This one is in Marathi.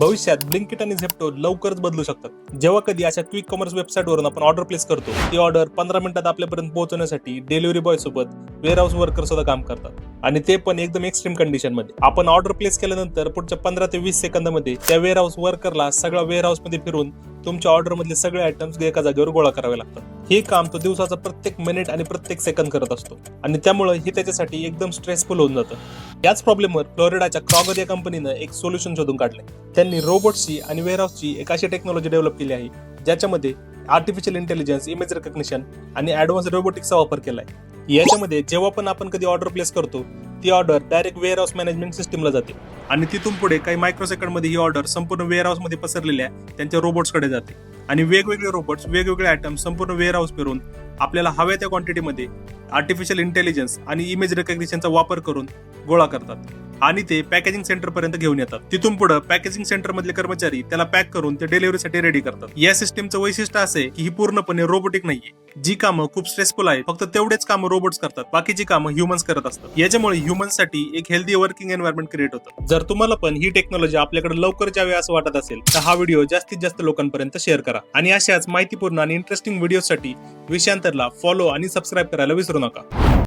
भविष्यात ब्लिंकिट आणि झेप्टो लवकरच बदलू शकतात. जेव्हा कधी अशा क्विक कॉमर्स वेबसाईटवरून आपण ऑर्डर प्लेस करतो, ती ऑर्डर 15 मिनिटात आपल्यापर्यंत पोहोचवण्यासाठी डिलिव्हरी बॉय सोबत वेअरहाऊस वर्कर सुद्धा काम करतात, आणि ते पण एकदम एक्स्ट्रीम कंडिशन मध्ये. आपण ऑर्डर प्लेस केल्यानंतर पुढच्या 15 ते 20 सेकंदामध्ये त्या वेअरहाऊस वर्करला सगळ्या वेअरहाऊस मध्ये फिरून तुमच्या ऑर्डर मधले सगळे आयटम्स एका जागेवर गोळा करावे लागतात. हे काम तो दिवसाचा प्रत्येक मिनिट आणि प्रत्येक सेकंद करत असतो, आणि त्यामुळे हे त्याच्यासाठी एकदम स्ट्रेसफुल होऊन जातं. याच प्रॉब्लेमवर फ्लोरिडाच्या क्रॉगर या कंपनीनं एक सोल्युशन शोधून काढले. त्यांनी रोबोट्सची आणि वेअरहाऊसची एक अशी टेक्नॉलॉजी डेव्हलप केली आहे, ज्याच्यामध्ये आर्टिफिशियल इंटेलिजन्स, इमेज रिकग्निशन आणि ऍडव्हान्स रोबोटिक्सचा वापर केलाय. याच्यामध्ये जेव्हा पण आपण कधी ऑर्डर प्लेस करतो, ती ऑर्डर डायरेक्ट वेअरहाऊस मॅनेजमेंट सिस्टीमला जाते, आणि तिथून पुढे काही मायक्रोसेकंड मध्ये ही ऑर्डर संपूर्ण वेअरहाऊस मध्ये पसरलेल्या त्यांच्या रोबोट्सकडे जाते, आणि वेगवेगळे रोबोट्स वेगवेगळे आयटम संपूर्ण वेअरहाऊस फिरून आपल्याला हव्या त्या क्वांटिटीमध्ये आर्टिफिशियल इंटेलिजन्स आणि इमेज रिकग्निशनचा वापर करून गोळा करतात, आणि ते पॅकेजिंग सेंटर पर्यंत घेऊन येतात. तिथून पुढे पॅकेजिंग सेंटर मधले कर्मचारी त्याला पॅक करून ते डिलिव्हरीसाठी रेडी करतात. या सिस्टीमचं वैशिष्ट्य असे की ही पूर्णपणे रोबोटिक नाहीये. जी कामं खूप स्ट्रेसफुल आहेत, फक्त तेवढेच कामं रोबोट्स करतात, बाकीची कामं ह्युमन्स करत असतात. याच्यामुळे ह्युमन्ससाठी एक हेल्दी वर्किंग एन्व्हायरमेंट क्रिएट होतं. जर तुम्हाला पण ही टेक्नॉलॉजी आपल्याकडे लवकर यावी असं वाटत असेल, तर हा व्हिडिओ जास्तीत जास्त लोकांपर्यंत शेअर करा, आणि अशाच माहितीपूर्ण आणि इंटरेस्टिंग व्हिडिओसाठी विषयांतरला फॉलो आणि सबस्क्राईब करायला विसरू नका.